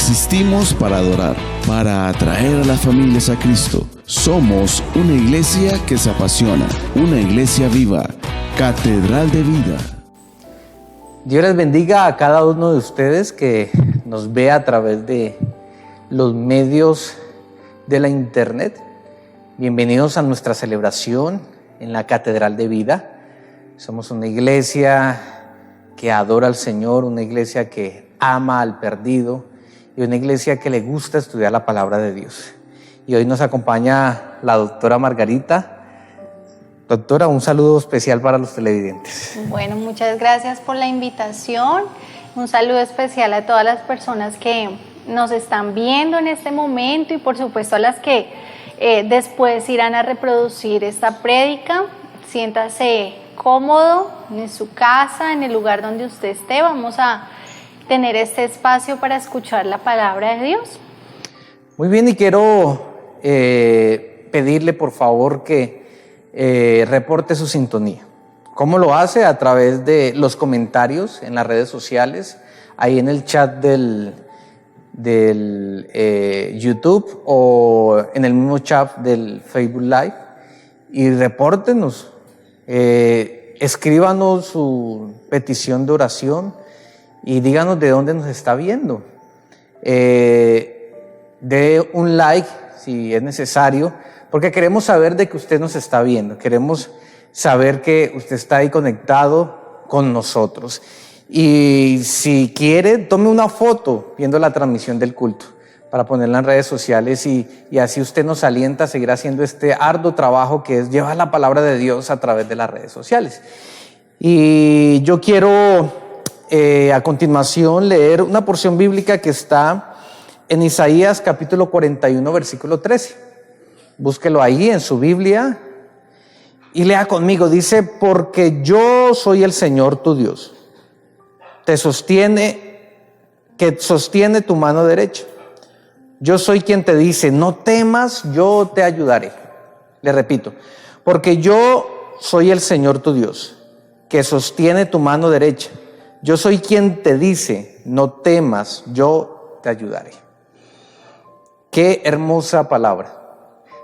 Existimos para adorar, para atraer a las familias a Cristo. Somos una iglesia que se apasiona, una iglesia viva, Catedral de Vida. Dios les bendiga a cada uno de ustedes que nos ve a través de los medios de la internet. Bienvenidos a nuestra celebración en la Catedral de Vida. Somos una iglesia que adora al Señor, una iglesia que ama al perdido y una iglesia que le gusta estudiar la palabra de Dios. Y hoy nos acompaña la doctora Margarita. Doctora, un saludo especial para los televidentes. Bueno, muchas gracias por la invitación. Un saludo especial a todas las personas que nos están viendo en este momento y por supuesto a las que después irán a reproducir esta prédica. Siéntase cómodo en su casa, en el lugar donde usted esté. Vamos a tener este espacio para escuchar la palabra de Dios. Muy bien, y quiero pedirle por favor que reporte su sintonía. ¿Cómo lo hace? A través de los comentarios en las redes sociales, ahí en el chat del YouTube o en el mismo chat del Facebook Live, y repórtenos, escríbanos su petición de oración y díganos de dónde nos está viendo. Dé un like si es necesario, porque queremos saber de que usted nos está viendo, queremos saber que usted está ahí conectado con nosotros. Y si quiere, tome una foto viendo la transmisión del culto para ponerla en redes sociales y así usted nos alienta a seguir haciendo este arduo trabajo que es llevar la palabra de Dios a través de las redes sociales. Y yo quiero a continuación leer una porción bíblica que está en Isaías capítulo 41 versículo 13. Búsquelo ahí en su Biblia y lea conmigo. Dice: porque yo soy el Señor tu Dios, que sostiene tu mano derecha. Yo soy quien te dice: no temas, yo te ayudaré. Le repito: porque yo soy el Señor tu Dios, que sostiene tu mano derecha. Yo soy quien te dice: no temas, yo te ayudaré. Qué hermosa palabra.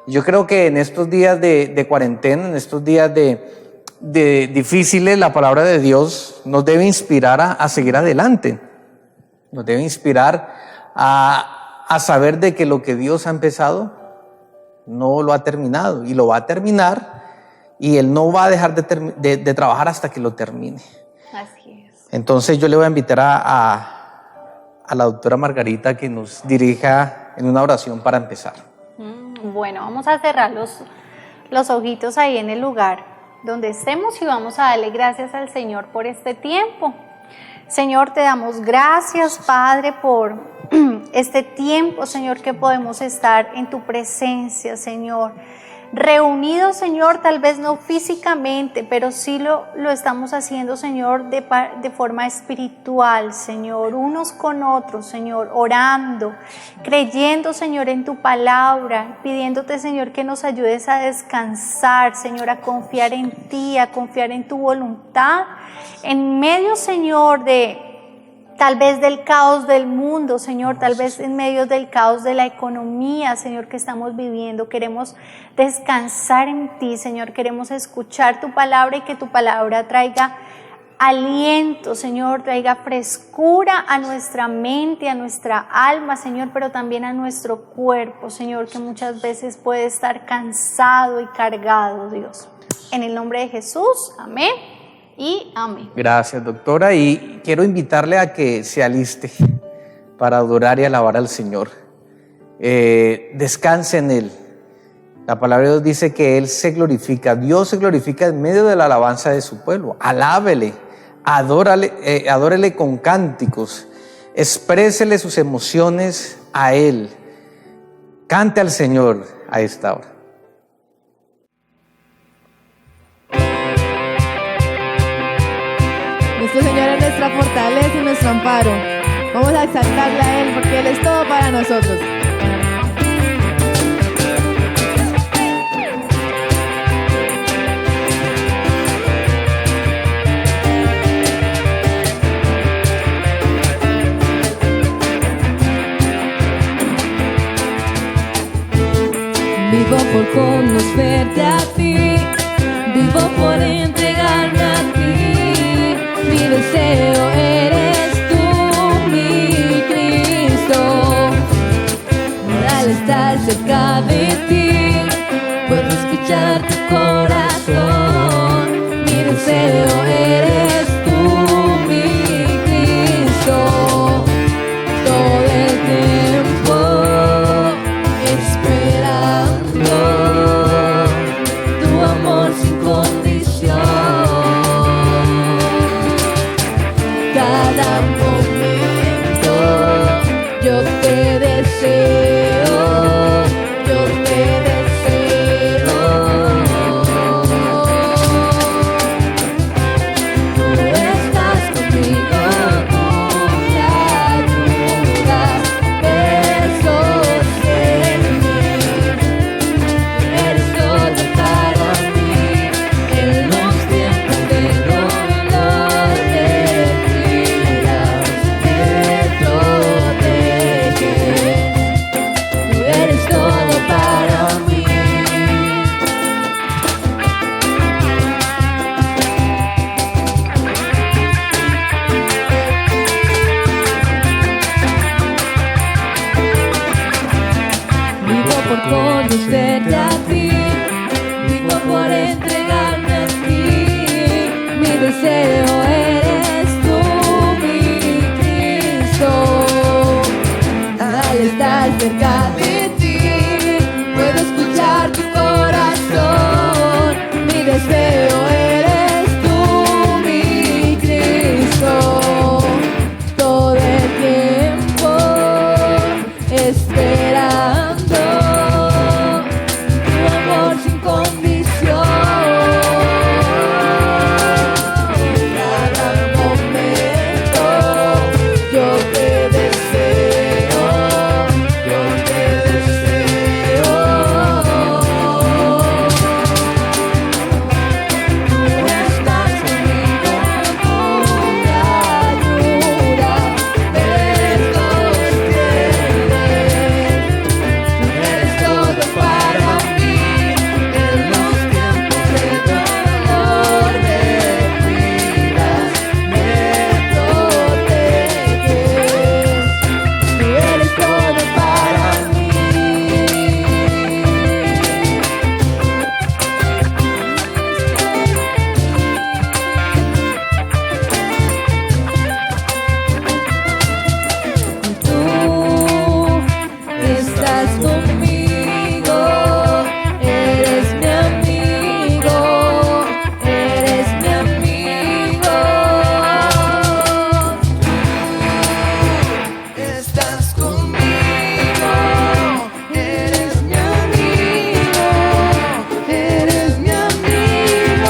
Yo creo que en estos días de cuarentena, en estos días de difíciles, la palabra de Dios nos debe inspirar a seguir adelante. Nos debe inspirar a saber de que lo que Dios ha empezado no lo ha terminado y lo va a terminar, y Él no va a dejar de trabajar hasta que lo termine. Así es. Entonces yo le voy a invitar a la doctora Margarita que nos dirija en una oración para empezar. Bueno, vamos a cerrar los ojitos ahí en el lugar donde estemos y vamos a darle gracias al Señor por este tiempo. Señor, te damos gracias, Padre, por este tiempo, Señor, que podemos estar en tu presencia, Señor. Reunidos, Señor, tal vez no físicamente, pero sí lo estamos haciendo, Señor, de forma espiritual, Señor, unos con otros, Señor, orando, creyendo, Señor, en tu palabra, pidiéndote, Señor, que nos ayudes a descansar, Señor, a confiar en ti, a confiar en tu voluntad, en medio, Señor, tal vez del caos del mundo, Señor, tal vez en medio del caos de la economía, Señor, que estamos viviendo. Queremos descansar en ti, Señor, queremos escuchar tu palabra y que tu palabra traiga aliento, Señor, traiga frescura a nuestra mente, a nuestra alma, Señor, pero también a nuestro cuerpo, Señor, que muchas veces puede estar cansado y cargado, Dios. En el nombre de Jesús, amén. Y amén. Gracias, doctora, y quiero invitarle a que se aliste para adorar y alabar al Señor. Descanse en Él. La palabra de Dios dice que Él se glorifica, Dios se glorifica en medio de la alabanza de su pueblo. Alábele, adórele con cánticos, exprésele sus emociones a Él. Cante al Señor a esta hora. Nuestro Señor es nuestra fortaleza y nuestro amparo. Vamos a exaltarle a Él porque Él es todo para nosotros. por conocerte a ti, vivo por entregarme a ti. Mi deseo eres tú, mi Cristo. Al estar cerca de ti, puedo escuchar tu corazón. Mi deseo eres tú, mi Cristo. Todo el tiempo esperando tu amor sin condición. Cada momento yo te deseo, yo te deseo. Tú estás conmigo, tú me ayudas, me sostienes. Eres todo para mí en los tiempos de dolor. Me cuidas, me proteges. Tú eres todo para mí. Vivo por conocerte a ti, vivo por entregarme a ti. Mi deseo eres tú, mi Cristo. Al estar cerca de ti, puedo escuchar tu corazón. Mi deseo eres tú, mi Cristo. Todo el tiempo esperando tu amor sin condición. Cada momento yo te deseo, yo te deseo. Tú estás conmigo, tú me ayudas, me sostienes. Tú eres todo para mí en los tiempos de dolor. Me cuidas, me proteges. Tú eres todo para mí. Tú estás conmigo, eres mi amigo, eres mi amigo. Tú estás conmigo, eres mi amigo, eres mi amigo.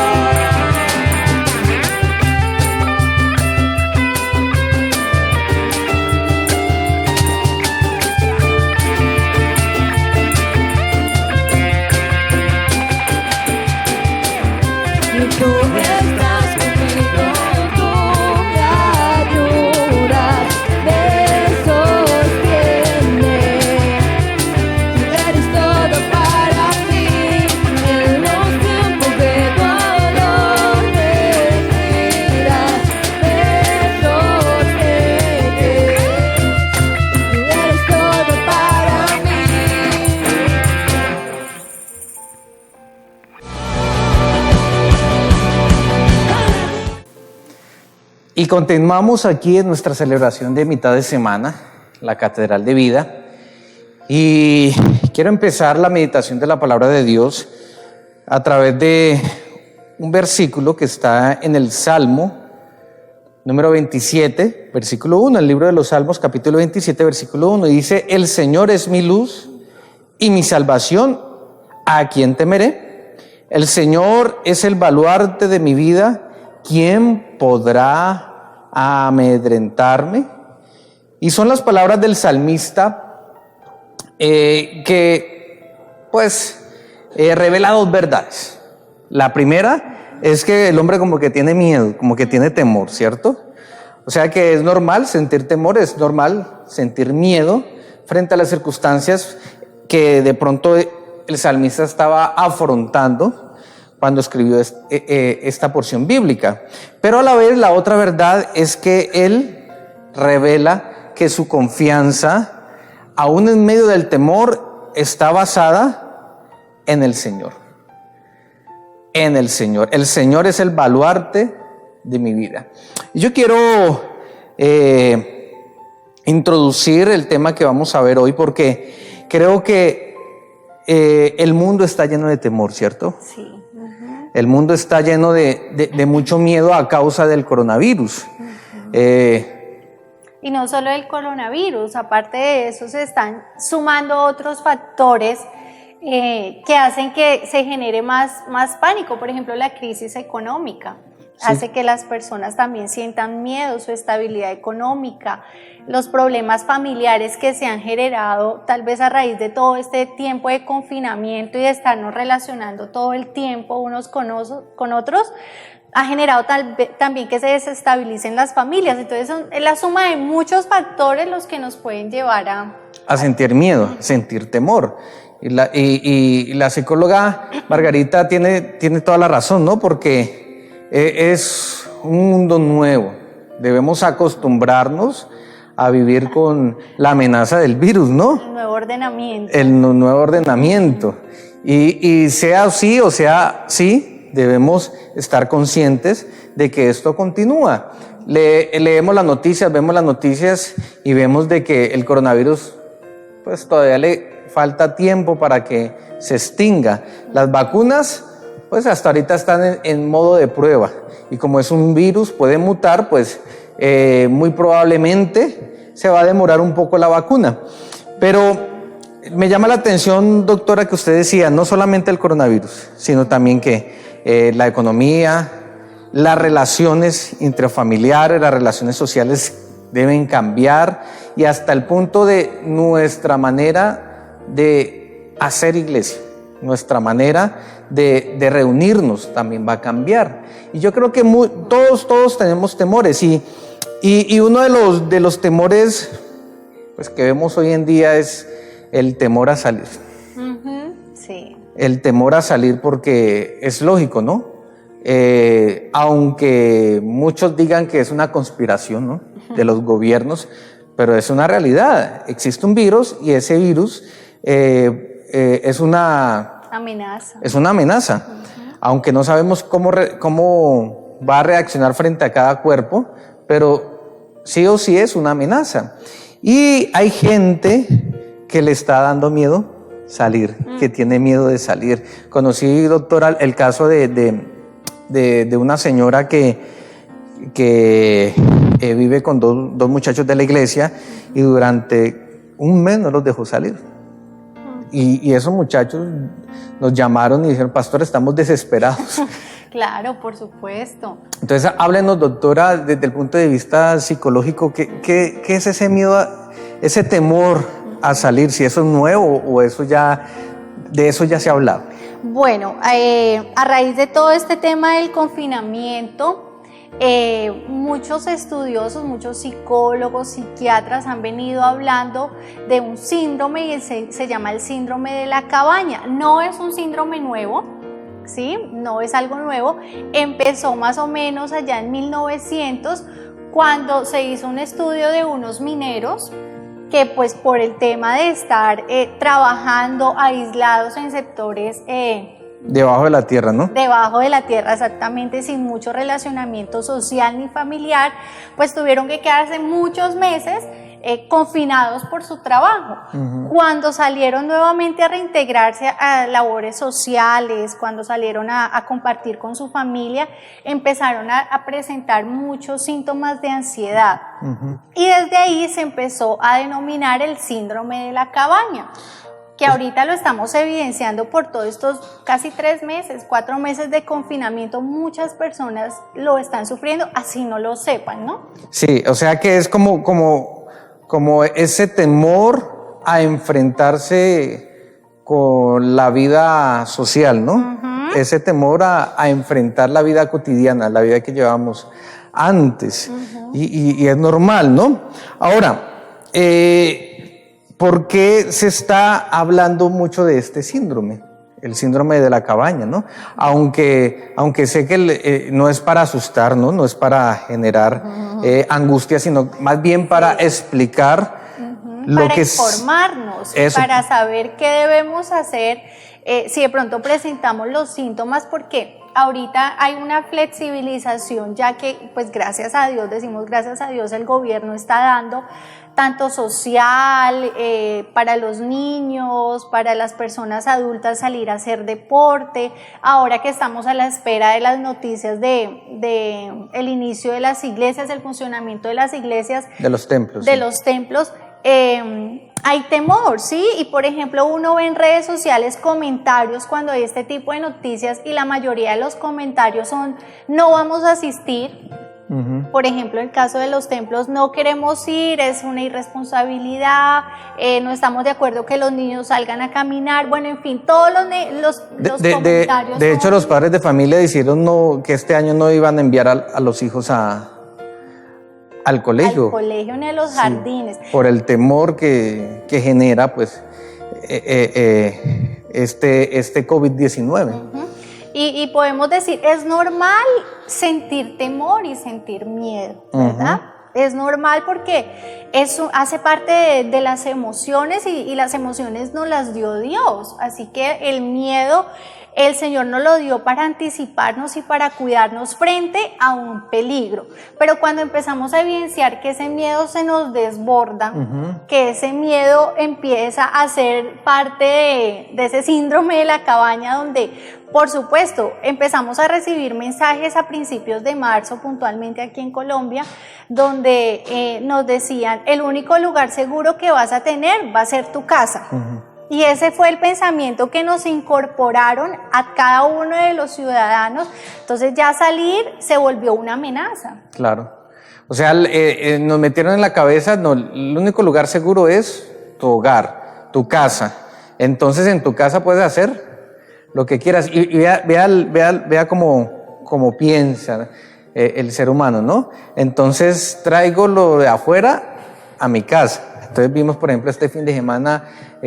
Y tú estás conmigo, tú me ayudas, me sostienes. Tú eres todo para mí en los tiempos de dolor. Me cuidas, me sostienes. Tú eres todo para mí. Y continuamos aquí en nuestra celebración de mitad de semana, la Catedral de Vida. Y quiero empezar la meditación de la palabra de Dios a través de un versículo que está en el Salmo número 27, versículo 1, el libro de los Salmos, capítulo 27, versículo 1. Y dice: el Señor es mi luz y mi salvación, ¿a quién temeré? El Señor es el baluarte de mi vida, ¿quién podrá amedrentarme? Y son las palabras del salmista que revela dos verdades. La primera es que el hombre como que tiene miedo, como que tiene temor, ¿cierto? O sea que es normal sentir temor, es normal sentir miedo frente a las circunstancias que de pronto el salmista estaba afrontando cuando escribió esta porción bíblica. Pero a la vez la otra verdad es que él revela que su confianza, aún en medio del temor, está basada en el Señor. En el Señor. El Señor es el baluarte de mi vida. Y yo quiero introducir el tema que vamos a ver hoy porque creo que el mundo está lleno de temor, ¿cierto? Sí. El mundo está lleno de mucho miedo a causa del coronavirus. Y no solo el coronavirus, aparte de eso se están sumando otros factores que hacen que se genere más pánico. Por ejemplo, la crisis económica hace que las personas también sientan miedo, su estabilidad económica, los problemas familiares que se han generado tal vez a raíz de todo este tiempo de confinamiento y de estarnos relacionando todo el tiempo unos con otros, ha generado también que se desestabilicen las familias. Entonces es la suma de muchos factores los que nos pueden llevar a sentir miedo, sentir temor. Y la psicóloga Margarita tiene toda la razón, ¿no? Porque es un mundo nuevo. Debemos acostumbrarnos a vivir con la amenaza del virus, ¿no? El nuevo ordenamiento. El nuevo ordenamiento. Y sea sí o sea sí, debemos estar conscientes de que esto continúa. Leemos las noticias, vemos las noticias y vemos de que el coronavirus, pues todavía le falta tiempo para que se extinga. Las vacunas, pues hasta ahorita están en modo de prueba. Y como es un virus, puede mutar, pues muy probablemente se va a demorar un poco la vacuna. Pero me llama la atención, doctora, que usted decía, no solamente el coronavirus, sino también que la economía, las relaciones intrafamiliares, las relaciones sociales deben cambiar y hasta el punto de nuestra manera de hacer iglesia, nuestra manera de reunirnos también va a cambiar. Y yo creo que todos tenemos temores y uno de los temores pues, que vemos hoy en día es el temor a salir. Sí. El temor a salir porque es lógico, ¿no? Aunque muchos digan que es una conspiración, ¿no? De los gobiernos, pero es una realidad. Existe un virus y ese virus es una amenaza. Es una amenaza. Aunque no sabemos cómo va a reaccionar frente a cada cuerpo, pero sí o sí es una amenaza. Y hay gente que le está dando miedo salir, que tiene miedo de salir. Conocí, doctora, el caso de una señora que vive con dos muchachos de la iglesia y durante un mes no los dejó salir. Y esos muchachos nos llamaron y dijeron, pastor, estamos desesperados. Claro, por supuesto. Entonces, háblenos, doctora, desde el punto de vista psicológico, ¿qué es ese miedo, ese temor a salir? Si eso es nuevo o de eso ya se ha hablado. Bueno, a raíz de todo este tema del confinamiento, muchos estudiosos, muchos psicólogos, psiquiatras han venido hablando de un síndrome y se llama el síndrome de la cabaña. No es un síndrome nuevo, ¿sí? No es algo nuevo. Empezó más o menos allá en 1900 cuando se hizo un estudio de unos mineros que pues por el tema de estar trabajando aislados en sectores debajo de la tierra, ¿no? Debajo de la tierra, exactamente, sin mucho relacionamiento social ni familiar, pues tuvieron que quedarse muchos meses confinados por su trabajo. Cuando salieron nuevamente a reintegrarse a labores sociales, cuando salieron a compartir con su familia, empezaron a presentar muchos síntomas de ansiedad. Y desde ahí se empezó a denominar el síndrome de la cabaña, que ahorita lo estamos evidenciando por todos estos casi 3 meses, 4 meses de confinamiento. Muchas personas lo están sufriendo, así no lo sepan, ¿no? Sí, o sea que es como ese temor a enfrentarse con la vida social, ¿no? Ese temor a enfrentar la vida cotidiana, la vida que llevamos antes. Y es normal, ¿no? Ahora, ¿por qué se está hablando mucho de este síndrome? El síndrome de la cabaña, ¿no? Aunque sé que no es para asustar, ¿no? No es para generar angustia, sino más bien para explicar lo para que informarnos, para saber qué debemos hacer si de pronto presentamos los síntomas, porque ahorita hay una flexibilización, ya que pues gracias a Dios, decimos gracias a Dios, el gobierno está dando tanto social, para los niños, para las personas adultas salir a hacer deporte. Ahora que estamos a la espera de las noticias de el inicio de las iglesias, el funcionamiento de las iglesias, de los templos, de los templos, hay temor, ¿sí? Y por ejemplo uno ve en redes sociales comentarios cuando hay este tipo de noticias y la mayoría de los comentarios son: no vamos a asistir. Por ejemplo, en el caso de los templos, no queremos ir, es una irresponsabilidad, no estamos de acuerdo que los niños salgan a caminar, bueno, en fin, todos los comentarios. De hecho, los padres de familia dijeron que este año no iban a enviar a los hijos al colegio. Al colegio ni a los jardines. Por el temor que genera, pues, este COVID-19. Y podemos decir, es normal sentir temor y sentir miedo, ¿verdad? Es normal porque eso hace parte de las emociones y las emociones nos las dio Dios. Así que el miedo, el Señor nos lo dio para anticiparnos y para cuidarnos frente a un peligro. Pero cuando empezamos a evidenciar que ese miedo se nos desborda, que ese miedo empieza a ser parte de ese síndrome de la cabaña, donde por supuesto empezamos a recibir mensajes a principios de marzo, puntualmente aquí en Colombia, donde nos decían: el único lugar seguro que vas a tener va a ser tu casa. Y ese fue el pensamiento que nos incorporaron a cada uno de los ciudadanos. Entonces ya salir se volvió una amenaza. Claro. O sea, nos metieron en la cabeza, no, el único lugar seguro es tu hogar, tu casa. Entonces en tu casa puedes hacer lo que quieras. Y vea cómo piensa el ser humano, ¿no? Entonces traigo lo de afuera a mi casa. Entonces vimos, por ejemplo, este fin de semana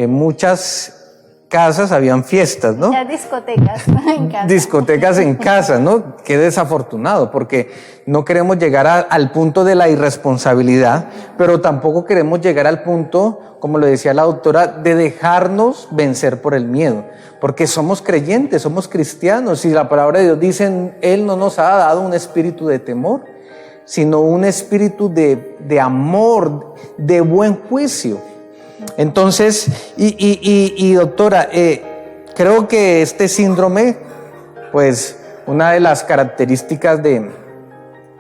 muchas casas habían fiestas, ¿no? Muchas discotecas en casa. Discotecas en casa, ¿no? Qué desafortunado, porque no queremos llegar al punto de la irresponsabilidad, pero tampoco queremos llegar al punto, como lo decía la doctora, de dejarnos vencer por el miedo, porque somos creyentes, somos cristianos, y la palabra de Dios dice: Él no nos ha dado un espíritu de temor, sino un espíritu de amor, de buen juicio. Entonces, doctora, creo que este síndrome, pues una de las características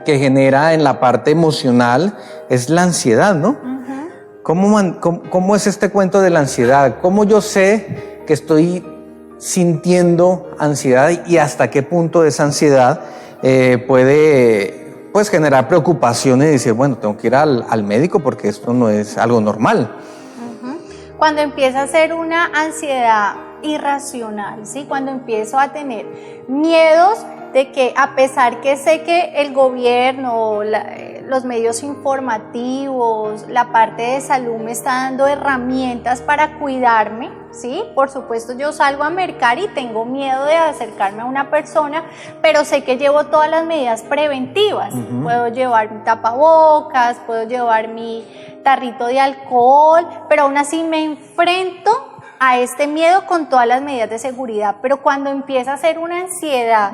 que genera en la parte emocional es la ansiedad, ¿no? ¿Cómo es este cuento de la ansiedad? ¿Cómo yo sé que estoy sintiendo ansiedad y hasta qué punto esa ansiedad puede pues generar preocupaciones y decir, bueno, tengo que ir al médico porque esto no es algo normal? Cuando empieza a ser una ansiedad irracional, ¿sí? Cuando empiezo a tener miedos de que, a pesar que sé que el gobierno, los medios informativos, la parte de salud me está dando herramientas para cuidarme, ¿sí? Por supuesto, yo salgo a mercar y tengo miedo de acercarme a una persona, pero sé que llevo todas las medidas preventivas. Puedo llevar mi tapabocas, puedo llevar mi tarrito de alcohol, pero aún así me enfrento a este miedo con todas las medidas de seguridad. Pero cuando empieza a ser una ansiedad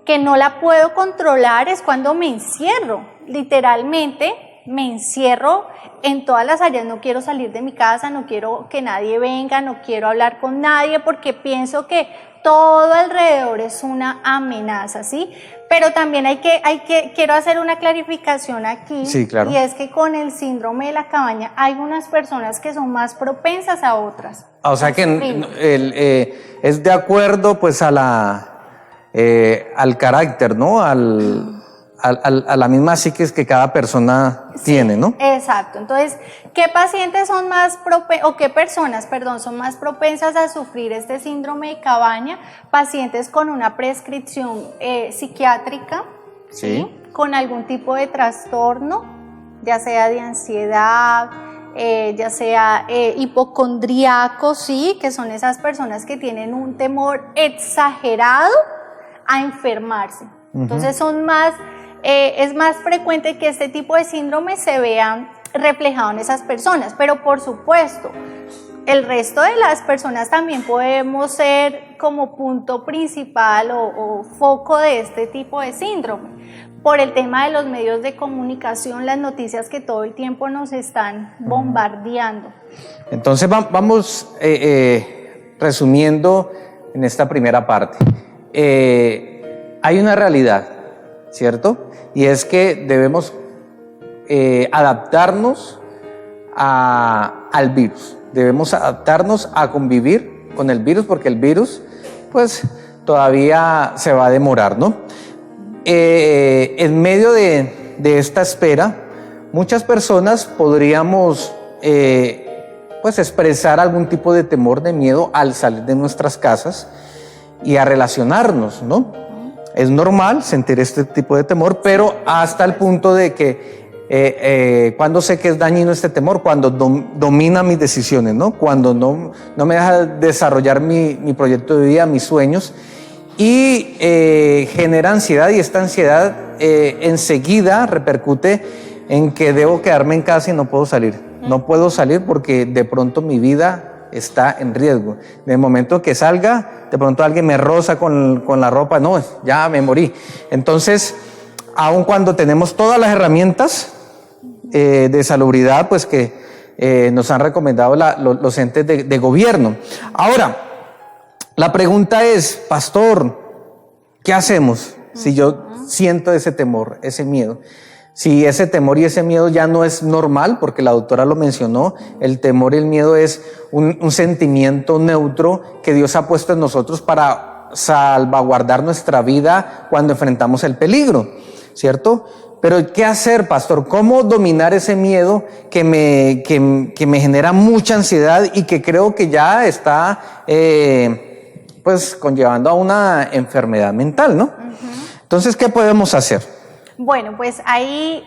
que no la puedo controlar, es cuando me encierro, literalmente me encierro en todas las áreas. No quiero salir de mi casa, no quiero que nadie venga, no quiero hablar con nadie porque pienso que todo alrededor es una amenaza, ¿sí? Pero también quiero hacer una clarificación aquí. Sí, claro. Y es que con el síndrome de la cabaña hay unas personas que son más propensas a otras. O sea que es de acuerdo pues al carácter, ¿no? A la misma psiquis que cada persona tiene, ¿no? Exacto. Entonces, ¿qué pacientes son más qué personas, son más propensas a sufrir este síndrome de cabaña? Pacientes con una prescripción psiquiátrica, ¿sí? Con algún tipo de trastorno, ya sea de ansiedad, ya sea hipocondríacos, ¿sí? Que son esas personas que tienen un temor exagerado a enfermarse. Entonces es más frecuente que este tipo de síndrome se vea reflejado en esas personas, pero por supuesto, el resto de las personas también podemos ser como punto principal o foco de este tipo de síndrome, por el tema de los medios de comunicación, las noticias que todo el tiempo nos están bombardeando. Entonces vamos resumiendo en esta primera parte. Hay una realidad, ¿cierto? Y es que debemos adaptarnos al virus. Debemos adaptarnos a convivir con el virus, porque el virus pues todavía se va a demorar, ¿no? En medio de esta espera, muchas personas podríamos pues expresar algún tipo de temor, de miedo al salir de nuestras casas y a relacionarnos, ¿no? Es normal sentir este tipo de temor, pero hasta el punto de que cuando sé que es dañino este temor, cuando domina mis decisiones, ¿no? Cuando no me deja desarrollar mi proyecto de vida, mis sueños, y genera ansiedad, y esta ansiedad enseguida repercute en que debo quedarme en casa y no puedo salir. No puedo salir porque de pronto mi vida está en riesgo. De momento que salga, de pronto alguien me roza con la ropa, no, ya me morí. Entonces, aun cuando tenemos todas las herramientas de salubridad, pues que nos han recomendado los entes de gobierno. Ahora, la pregunta es, pastor, ¿qué hacemos si yo siento ese temor, ese miedo? Si ese temor y ese miedo ya no es normal, porque la doctora lo mencionó, el temor y el miedo es un sentimiento neutro que Dios ha puesto en nosotros para salvaguardar nuestra vida cuando enfrentamos el peligro, ¿cierto? Pero ¿qué hacer, pastor? ¿Cómo dominar ese miedo que me genera mucha ansiedad y que creo que ya está pues conllevando a una enfermedad mental, ¿no? Entonces, ¿qué podemos hacer? Bueno, pues hay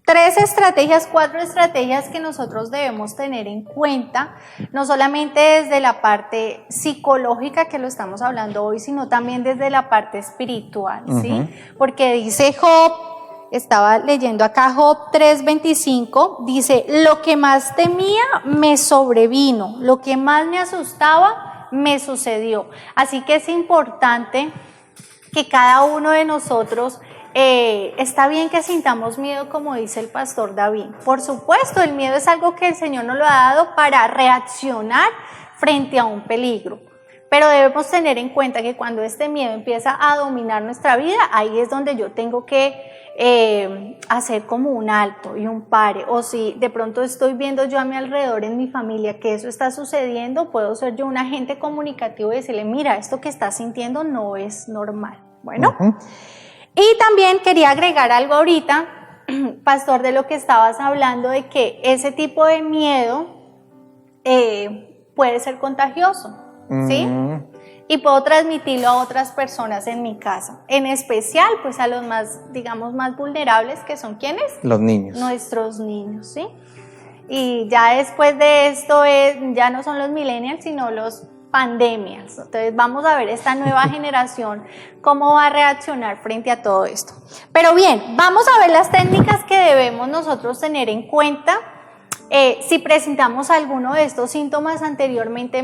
4 estrategias que nosotros debemos tener en cuenta, no solamente desde la parte psicológica que lo estamos hablando hoy, sino también desde la parte espiritual, ¿sí? Porque dice Job, estaba leyendo acá Job 3:25, dice, lo que más temía me sobrevino, lo que más me asustaba me sucedió. Así que es importante que cada uno de nosotros está bien que sintamos miedo, como dice el pastor David. Por supuesto, el miedo es algo que el Señor nos lo ha dado para reaccionar frente a un peligro. Pero debemos tener en cuenta que cuando este miedo empieza a dominar nuestra vida, ahí es donde yo tengo que hacer como un alto y un pare. O si de pronto estoy viendo yo a mi alrededor en mi familia que eso está sucediendo, puedo ser yo un agente comunicativo y decirle, mira, esto que estás sintiendo no es normal. Bueno. Y también quería agregar algo ahorita, pastor, de lo que estabas hablando, de que ese tipo de miedo puede ser contagioso, ¿sí? Y puedo transmitirlo a otras personas en mi casa, en especial pues a los más, digamos, más vulnerables, que son ¿quiénes? Los niños. Nuestros niños, ¿sí? Y ya después de esto ya no son los millennials, sino los pandemias. Entonces vamos a ver esta nueva generación cómo va a reaccionar frente a todo esto. Pero bien, vamos a ver las técnicas que debemos nosotros tener en cuenta si presentamos alguno de estos síntomas anteriormente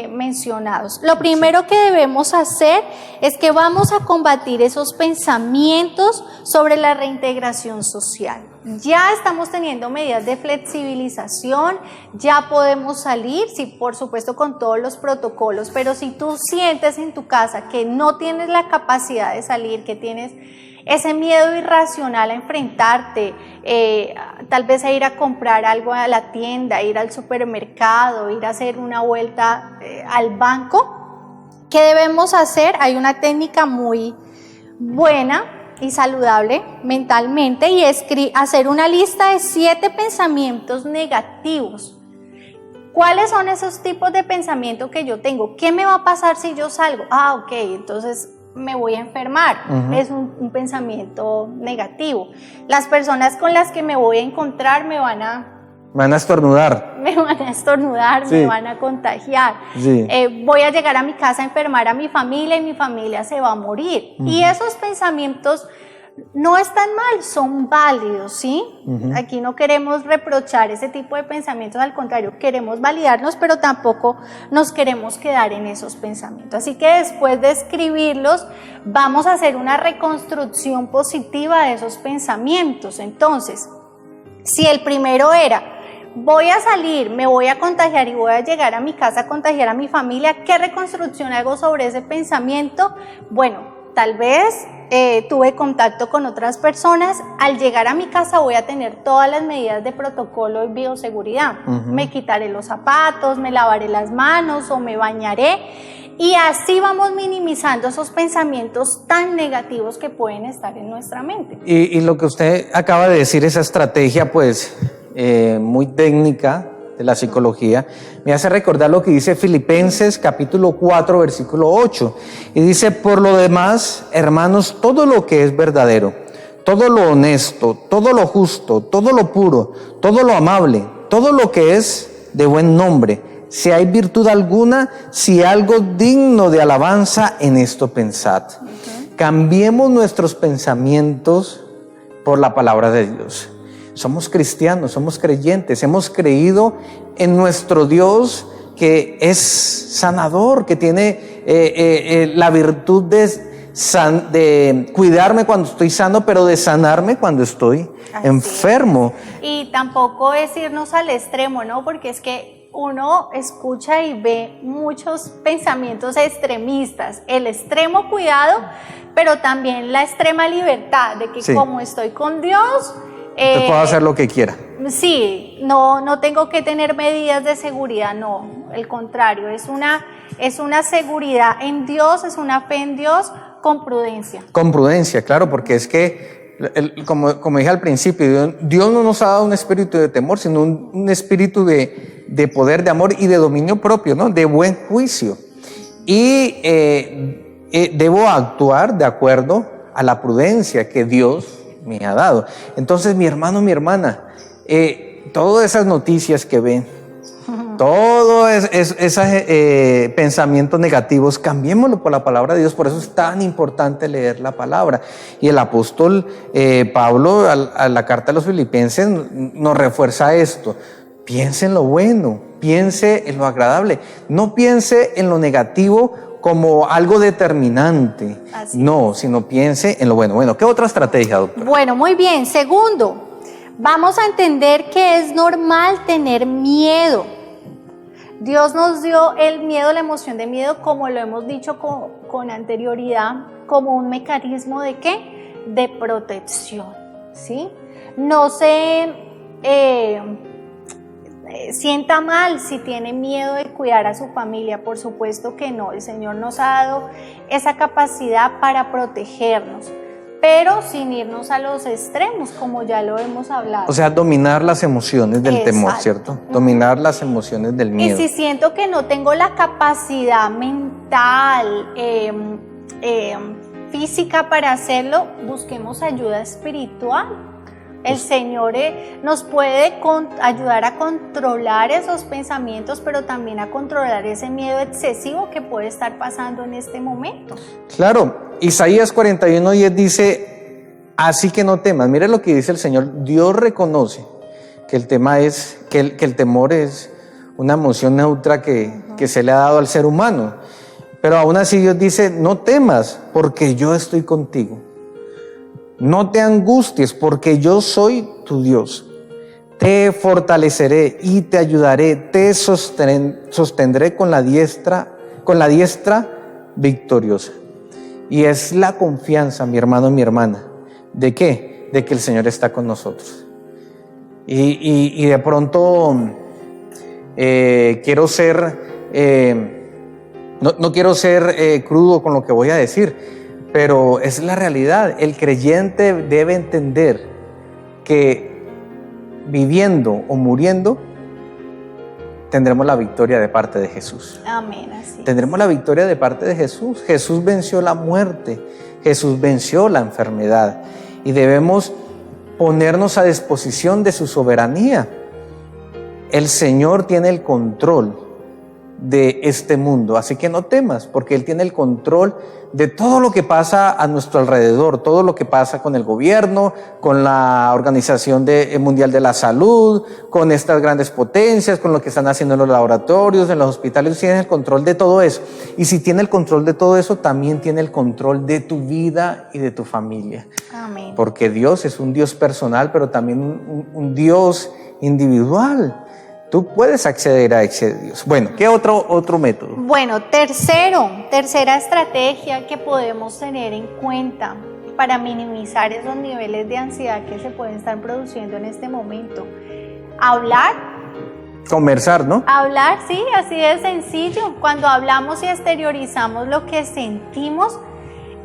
mencionados. Lo primero que debemos hacer es que vamos a combatir esos pensamientos sobre la reintegración social. Ya estamos teniendo medidas de flexibilización, ya podemos salir, sí, por supuesto con todos los protocolos, pero si tú sientes en tu casa que no tienes la capacidad de salir, que tienes ese miedo irracional a enfrentarte, tal vez a ir a comprar algo a la tienda, ir al supermercado, ir a hacer una vuelta al banco, ¿qué debemos hacer? Hay una técnica muy buena y saludable mentalmente, y es hacer una lista de 7 pensamientos negativos. ¿Cuáles son esos tipos de pensamiento que yo tengo? ¿Qué me va a pasar si yo salgo? Ok, entonces me voy a enfermar. Es un pensamiento negativo. Las personas con las que me voy a encontrar me van a Me van a estornudar. Me van a estornudar, Sí. me van a contagiar. Sí. Voy a llegar a mi casa a enfermar a mi familia y mi familia se va a morir. Y esos pensamientos no están mal, son válidos, ¿sí? Aquí no queremos reprochar ese tipo de pensamientos, al contrario, queremos validarnos, pero tampoco nos queremos quedar en esos pensamientos. Así que después de escribirlos, vamos a hacer una reconstrucción positiva de esos pensamientos. Entonces, si el primero era, voy a salir, me voy a contagiar y voy a llegar a mi casa a contagiar a mi familia, ¿qué reconstrucción hago sobre ese pensamiento? Bueno, tal vez tuve contacto con otras personas, al llegar a mi casa voy a tener todas las medidas de protocolo y bioseguridad. Me quitaré los zapatos, me lavaré las manos o me bañaré, y así vamos minimizando esos pensamientos tan negativos que pueden estar en nuestra mente. Y lo que usted acaba de decir, esa estrategia pues muy técnica de la psicología, me hace recordar lo que dice Filipenses capítulo 4 versículo 8, y dice: por lo demás, hermanos, todo lo que es verdadero, todo lo honesto, todo lo justo, todo lo puro, todo lo amable, todo lo que es de buen nombre, si hay virtud alguna, si algo digno de alabanza, en esto pensad. Cambiemos nuestros pensamientos por la palabra de Dios. Somos cristianos, somos creyentes, hemos creído en nuestro Dios que es sanador, que tiene la virtud de cuidarme cuando estoy sano, pero de sanarme cuando estoy enfermo. Y tampoco es irnos al extremo, ¿no? Porque es que uno escucha y ve muchos pensamientos extremistas. El extremo cuidado, pero también la extrema libertad de que como estoy con Dios, te puedo hacer lo que quiera. Sí, no tengo que tener medidas de seguridad, no, al contrario, es una seguridad en Dios, es una fe en Dios con prudencia. Con prudencia, claro, porque es que, como dije al principio, Dios no nos ha dado un espíritu de temor, sino un espíritu de poder, de amor y de dominio propio, ¿no? De buen juicio. Y debo actuar de acuerdo a la prudencia que Dios me ha dado. Entonces, mi hermano, mi hermana, todas esas noticias que ven, todos esos pensamientos negativos, cambiémoslo por la palabra de Dios. Por eso es tan importante leer la palabra. Y el apóstol Pablo, a la carta a los Filipenses, nos refuerza esto: piense en lo bueno, piense en lo agradable, no piense en lo negativo como algo determinante. No, sino piense en lo bueno. Bueno, ¿qué otra estrategia, doctora? Bueno, muy bien. Segundo, vamos a entender que es normal tener miedo. Dios nos dio el miedo, la emoción de miedo, como lo hemos dicho con anterioridad, como un mecanismo ¿de qué? De protección, ¿sí? No se sienta mal si tiene miedo de cuidar a su familia, por supuesto que no. El Señor nos ha dado esa capacidad para protegernos, pero sin irnos a los extremos, como ya lo hemos hablado. O sea, dominar las emociones del temor, ¿cierto? Dominar las emociones del miedo. Y si siento que no tengo la capacidad mental, física para hacerlo, busquemos ayuda espiritual. El Señor nos puede ayudar a controlar esos pensamientos, pero también a controlar ese miedo excesivo que puede estar pasando en este momento. Claro, Isaías 41:10 dice: así que no temas. Mire lo que dice el Señor. Dios reconoce que el temor es una emoción neutra que se le ha dado al ser humano. Pero aún así Dios dice: no temas, porque yo estoy contigo. No te angusties, porque yo soy tu Dios. Te fortaleceré y te ayudaré, te sostendré con la diestra victoriosa. Y es la confianza, mi hermano y mi hermana, ¿de qué? De que el Señor está con nosotros. Y de pronto quiero ser, no quiero ser crudo con lo que voy a decir, pero es la realidad. El creyente debe entender que viviendo o muriendo tendremos la victoria de parte de Jesús. Amén, así. Tendremos la victoria de parte de Jesús. Jesús venció la muerte, Jesús venció la enfermedad, y debemos ponernos a disposición de su soberanía. el Señor tiene el control de este mundo, así que no temas, porque Él tiene el control de todo lo que pasa a nuestro alrededor, todo lo que pasa con el gobierno, con la Organización Mundial de la Salud, con estas grandes potencias, con lo que están haciendo en los laboratorios, en los hospitales. Tiene el control de todo eso, y si tiene el control de todo eso, también tiene el control de tu vida y de tu familia. Amén. Porque Dios es un Dios personal, pero también un Dios individual. Tú puedes acceder a ese Dios. Bueno, ¿qué otro método? Bueno, tercera estrategia que podemos tener en cuenta para minimizar esos niveles de ansiedad que se pueden estar produciendo en este momento. Hablar. Conversar, ¿no? Hablar, sí, así de sencillo. Cuando hablamos y exteriorizamos lo que sentimos,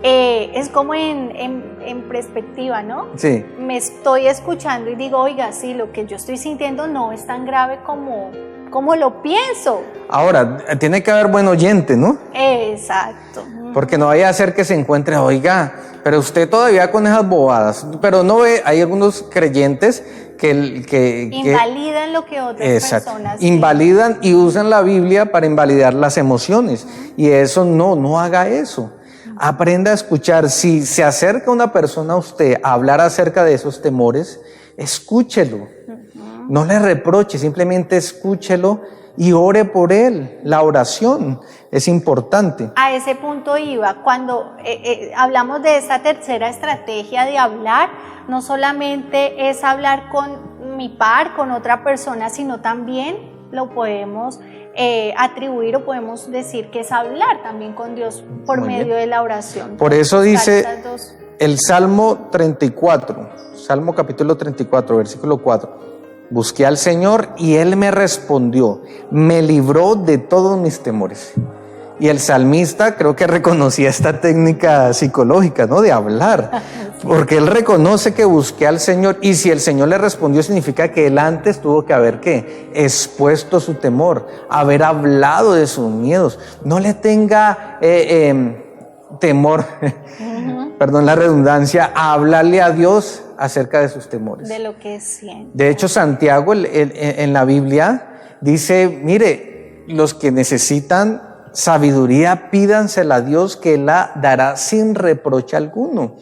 es como en perspectiva, ¿no? Sí. Me estoy escuchando y digo, oiga, sí, lo que yo estoy sintiendo no es tan grave como lo pienso. Ahora, tiene que haber buen oyente, ¿no? Exacto. Porque no vaya a ser que se encuentre, oiga, pero usted todavía con esas bobadas. Pero no ve, hay algunos creyentes que invalidan lo que otras personas invalidan y usan la Biblia para invalidar las emociones. Y eso no haga eso. Aprenda a escuchar. Si se acerca una persona a usted a hablar acerca de esos temores, escúchelo. No le reproche, simplemente escúchelo y ore por él. La oración es importante. A ese punto iba. Cuando hablamos de esta tercera estrategia de hablar, no solamente es hablar con mi par, con otra persona, sino también lo podemos atribuir o podemos decir que es hablar también con Dios por medio de la oración. Por eso dice el Salmo 34, Salmo capítulo 34, versículo 4. Busqué al Señor y Él me respondió, me libró de todos mis temores. Y el salmista creo que reconocía esta técnica psicológica, ¿no? De hablar, porque él reconoce que busqué al Señor, y si el Señor le respondió significa que él antes tuvo que haber ¿qué? Expuesto su temor, haber hablado de sus miedos. No le tenga temor, perdón la redundancia, a hablarle a Dios acerca de sus temores. De lo que siente. De hecho, Santiago en la Biblia dice, mire, los que necesitan sabiduría, pídansela a Dios, que la dará sin reproche alguno.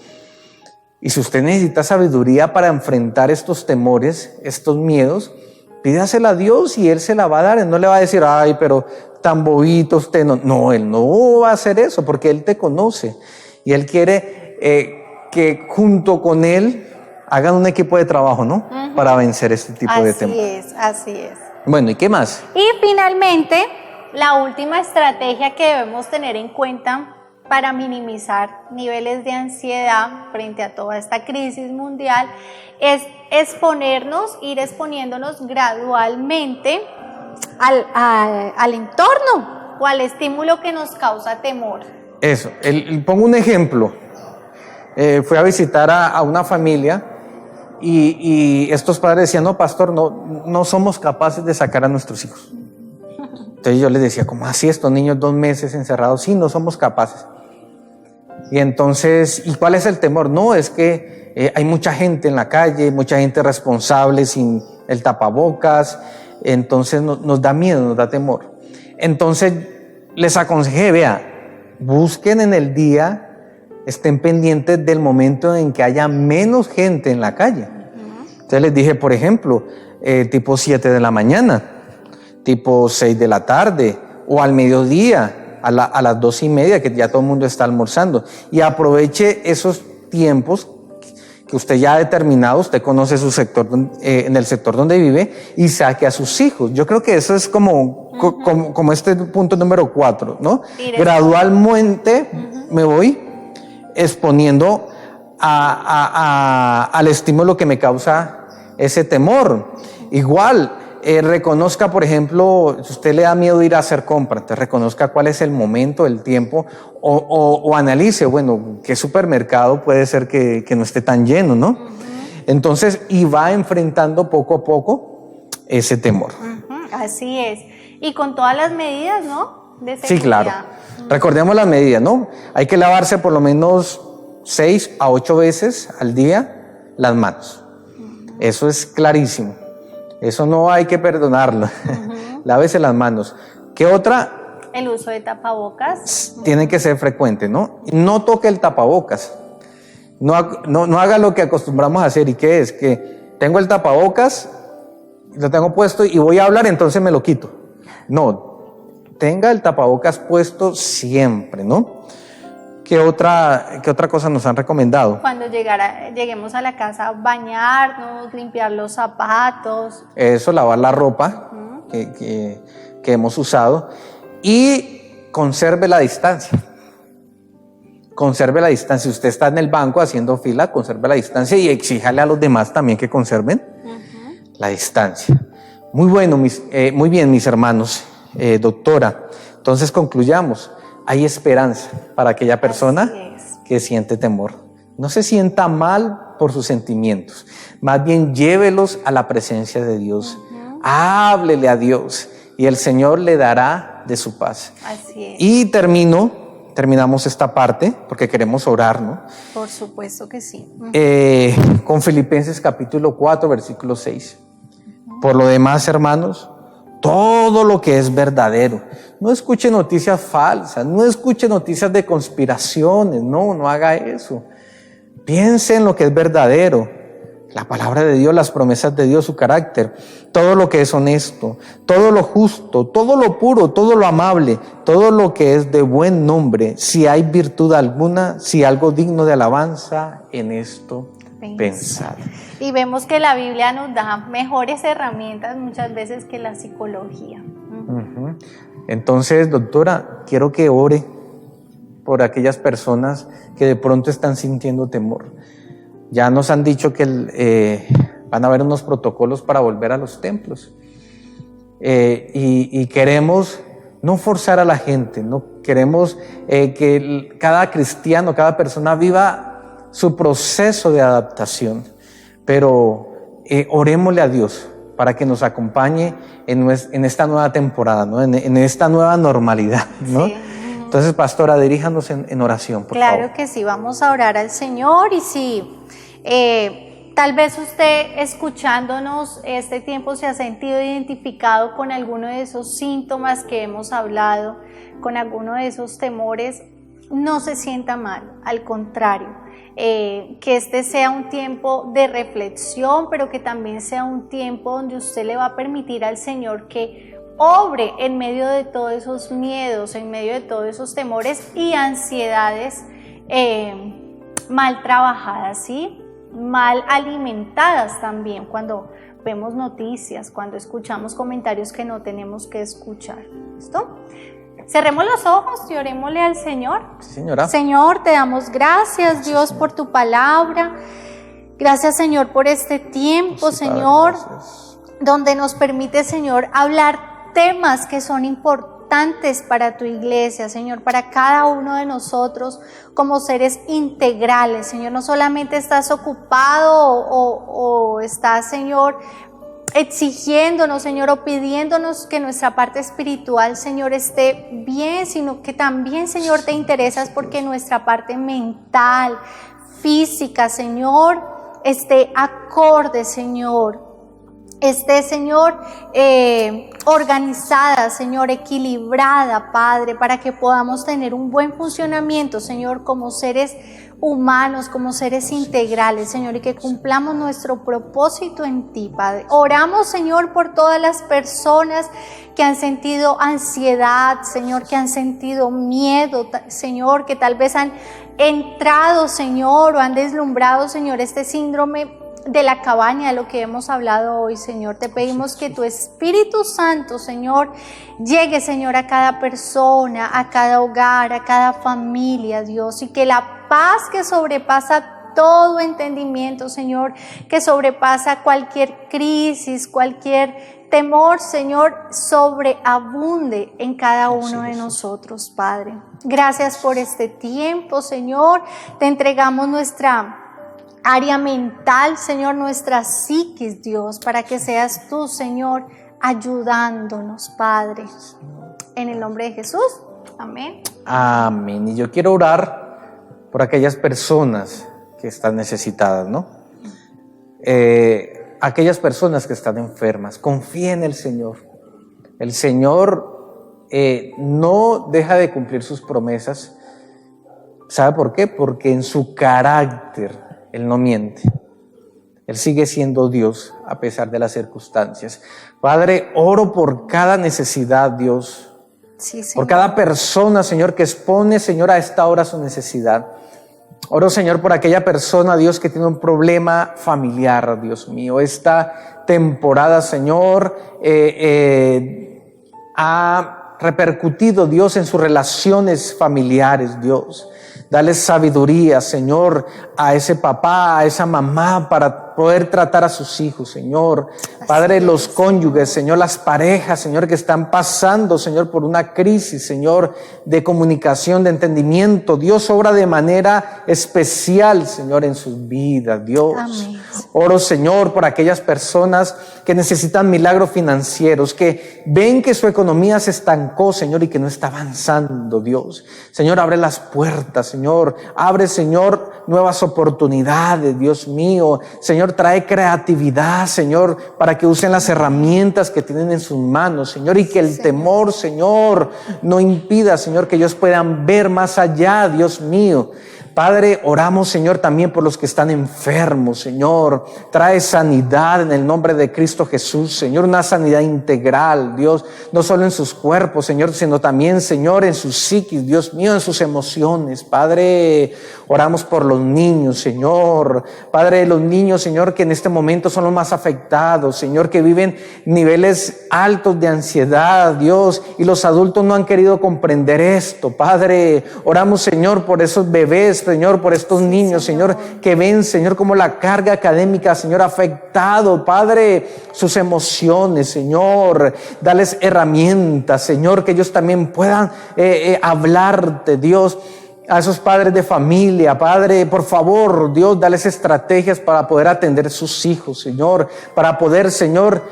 Y si usted necesita sabiduría para enfrentar estos temores, estos miedos, pídasela a Dios y Él se la va a dar. Él no le va a decir, ay, pero tan bobito usted. No, Él no va a hacer eso, porque Él te conoce. Y Él quiere que junto con Él hagan un equipo de trabajo, ¿no? Para vencer este tipo de temores. Así es. Bueno, ¿y qué más? Y finalmente, la última estrategia que debemos tener en cuenta para minimizar niveles de ansiedad frente a toda esta crisis mundial es ir exponiéndonos gradualmente al entorno o al estímulo que nos causa temor. Eso, pongo un ejemplo. Fui a visitar a una familia y estos padres decían, no, pastor, no somos capaces de sacar a nuestros hijos. Entonces yo les decía, ¿cómo así estos niños 2 meses encerrados? Sí, no somos capaces. Y entonces, ¿y cuál es el temor? No, es que hay mucha gente en la calle, mucha gente responsable sin el tapabocas, entonces nos da miedo, nos da temor. Entonces les aconsejé, vea, busquen en el día, estén pendientes del momento en que haya menos gente en la calle. Entonces les dije, por ejemplo, tipo 7 de la mañana, tipo 6 de la tarde o al mediodía, a las 2:30, que ya todo el mundo está almorzando. Y aproveche esos tiempos que usted ya ha determinado, usted conoce su sector, en el sector donde vive, y saque a sus hijos. Yo creo que eso es como este punto número 4, ¿no? Gradualmente me voy exponiendo al estímulo que me causa ese temor. Igual, reconozca, por ejemplo, si usted le da miedo ir a hacer compras, reconozca cuál es el momento, el tiempo, o analice, bueno, qué supermercado puede ser que no esté tan lleno, ¿no? Entonces, y va enfrentando poco a poco ese temor. Así es. Y con todas las medidas, ¿no? De seguridad. Sí, claro. Recordemos las medidas, ¿no? Hay que lavarse por lo menos 6 a 8 veces al día las manos. Eso es clarísimo. Eso no hay que perdonarlo. Lávese las manos. ¿Qué otra? El uso de tapabocas. Tiene que ser frecuente, ¿no? No toque el tapabocas. No haga lo que acostumbramos a hacer. ¿Y qué es? Que tengo el tapabocas, lo tengo puesto y voy a hablar, entonces me lo quito. No, tenga el tapabocas puesto siempre, ¿no? ¿Qué otra cosa nos han recomendado? Cuando lleguemos a la casa, bañarnos, limpiar los zapatos. Eso, lavar la ropa que hemos usado y conserve la distancia. Conserve la distancia. Usted está en el banco haciendo fila, conserve la distancia y exíjale a los demás también que conserven la distancia. Muy bueno, muy bien, mis hermanos. Doctora, entonces concluyamos. Hay esperanza para aquella persona que siente temor. No se sienta mal por sus sentimientos. Más bien llévelos a la presencia de Dios. Háblele a Dios y el Señor le dará de su paz. Así es. Y terminamos esta parte porque queremos orar, ¿no? Por supuesto que sí. Con Filipenses capítulo 4, versículo 6. Por lo demás, hermanos, todo lo que es verdadero. No escuche noticias falsas, no escuche noticias de conspiraciones, no haga eso. Piense en lo que es verdadero, la palabra de Dios, las promesas de Dios, su carácter, todo lo que es honesto, todo lo justo, todo lo puro, todo lo amable, todo lo que es de buen nombre, si hay virtud alguna, si algo digno de alabanza, en esto pensar. Y vemos que la Biblia nos da mejores herramientas muchas veces que la psicología. Entonces, doctora, quiero que ore por aquellas personas que de pronto están sintiendo temor. Ya nos han dicho que van a haber unos protocolos para volver a los templos. Y queremos no forzar a la gente, no queremos que cada cristiano, cada persona viva su proceso de adaptación, pero orémosle a Dios para que nos acompañe en esta nueva temporada, ¿no? en esta nueva normalidad, ¿no? Sí. Entonces, pastora, diríjanos en oración, por favor. Claro que sí, vamos a orar al Señor. Y si tal vez usted escuchándonos este tiempo se ha sentido identificado con alguno de esos síntomas que hemos hablado, con alguno de esos temores, no se sienta mal, al contrario. Que este sea un tiempo de reflexión, pero que también sea un tiempo donde usted le va a permitir al Señor que obre en medio de todos esos miedos, en medio de todos esos temores y ansiedades mal trabajadas, ¿sí? Mal alimentadas también, cuando vemos noticias, cuando escuchamos comentarios que no tenemos que escuchar. ¿Listo? Cerremos los ojos y orémosle al Señor. Sí, señora. Señor, te damos gracias, Dios, por tu palabra. Gracias, Señor, por este tiempo, Sí, Señor, Padre, gracias. donde nos permite, Señor, hablar temas que son importantes para tu iglesia, Señor, para cada uno de nosotros como seres integrales. Señor, no solamente estás ocupado o estás, Señor, exigiéndonos, Señor, o pidiéndonos que nuestra parte espiritual, Señor, esté bien, sino que también, Señor, te interesas porque nuestra parte mental, física, Señor, esté acorde, Señor, esté, Señor, organizada, Señor, equilibrada, Padre, para que podamos tener un buen funcionamiento, Señor, como seres humanos, como seres integrales, Señor, y que cumplamos nuestro propósito en ti, Padre. Oramos, Señor, por todas las personas que han sentido ansiedad, Señor, que han sentido miedo, Señor, que tal vez han entrado, Señor, o han deslumbrado, Señor, este síndrome de la cabaña, de lo que hemos hablado hoy, Señor. Te pedimos que tu Espíritu Santo, Señor, llegue, Señor, a cada persona, a cada hogar, a cada familia, Dios, y que la paz que sobrepasa todo entendimiento, Señor, que sobrepasa cualquier crisis, cualquier temor, Señor, sobreabunde en cada uno de nosotros, Padre. Gracias por este tiempo, Señor. Te entregamos nuestra área mental, Señor, nuestra psiquis, Dios, para que seas tú, Señor, ayudándonos, Padre. En el nombre de Jesús, amén. Amén. Y yo quiero orar por aquellas personas que están necesitadas, ¿no? aquellas personas que están enfermas. Confía en el Señor. El Señor no deja de cumplir sus promesas. ¿Sabe por qué? Porque en su carácter Él no miente. Él sigue siendo Dios a pesar de las circunstancias. Padre, oro por cada necesidad, Dios. Sí, Señor. Por cada persona, Señor, que expone, Señor, a esta hora su necesidad. Oro, Señor, por aquella persona, Dios, que tiene un problema familiar, Dios mío. Esta temporada, Señor, ha repercutido, Dios, en sus relaciones familiares, Dios. Dale sabiduría, Señor, a ese papá, a esa mamá, para poder tratar a sus hijos, Señor. Padre, los cónyuges, Señor, las parejas, Señor, que están pasando, Señor, por una crisis, Señor, de comunicación, de entendimiento. Dios obra de manera especial, Señor, en sus vidas, Dios. Amén. Oro, Señor, por aquellas personas que necesitan milagros financieros, que ven que su economía se estancó, Señor, y que no está avanzando, Dios. Señor, abre las puertas, Señor. Abre, Señor, nuevas oportunidades, Dios mío. Señor, trae creatividad, Señor, para que usen las herramientas que tienen en sus manos, Señor, y que el temor, Señor, no impida, Señor, que ellos puedan ver más allá, Dios mío. Padre, oramos, Señor, también por los que están enfermos, Señor. Trae sanidad en el nombre de Cristo Jesús, Señor, una sanidad integral, Dios, no solo en sus cuerpos, Señor, sino también, Señor, en sus psiquis, Dios mío, en sus emociones. Padre, oramos por los niños, Señor. Padre, los niños, Señor, que en este momento son los más afectados, Señor, que viven niveles altos de ansiedad, Dios, y los adultos no han querido comprender esto. Padre, oramos, Señor, por esos bebés, Señor, por estos niños, Señor, que ven, Señor, como la carga académica, Señor, ha afectado, Padre, sus emociones, Señor. Dales herramientas, Señor, que ellos también puedan hablarte, Dios. A esos padres de familia, Padre, por favor, Dios, dales estrategias para poder atender a sus hijos, Señor, para poder, Señor,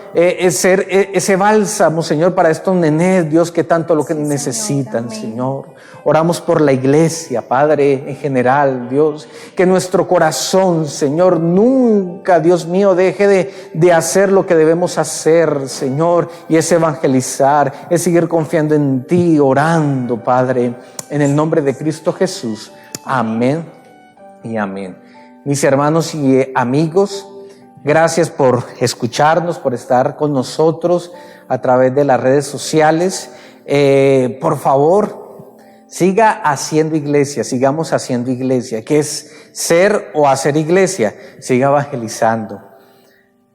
ser ese bálsamo, Señor, para estos nenes, Dios, que tanto lo que necesitan, Señor. Oramos por la iglesia, Padre, en general, Dios, que nuestro corazón, Señor, nunca, Dios mío, deje de hacer lo que debemos hacer, Señor, y es evangelizar, es seguir confiando en ti, orando, Padre, en el nombre de Cristo Jesús. Amén y amén. Mis hermanos y amigos, gracias por escucharnos, por estar con nosotros a través de las redes sociales. Por favor, siga haciendo iglesia, sigamos haciendo iglesia. ¿Qué es ser o hacer iglesia? Siga evangelizando,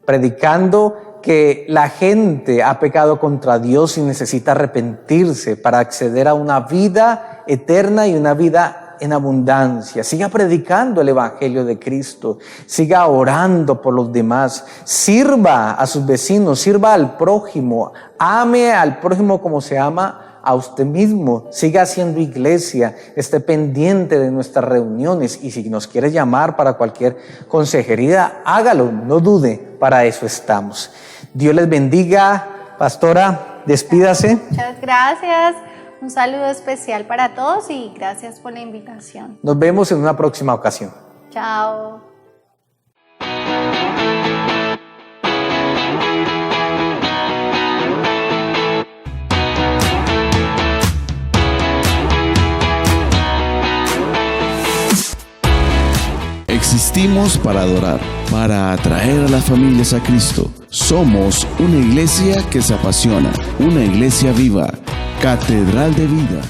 predicando que la gente ha pecado contra Dios y necesita arrepentirse para acceder a una vida eterna y una vida en abundancia. Siga predicando el evangelio de Cristo, siga orando por los demás, sirva a sus vecinos, sirva al prójimo, ame al prójimo como se ama a usted mismo, siga haciendo iglesia, esté pendiente de nuestras reuniones, y si nos quiere llamar para cualquier consejería, hágalo, no dude, para eso estamos. Dios les bendiga. Pastora, despídase. Muchas gracias. Un saludo especial para todos y gracias por la invitación. Nos vemos en una próxima ocasión. Chao. Existimos para adorar, para atraer a las familias a Cristo. Somos una iglesia que se apasiona, una iglesia viva, Catedral de Vida.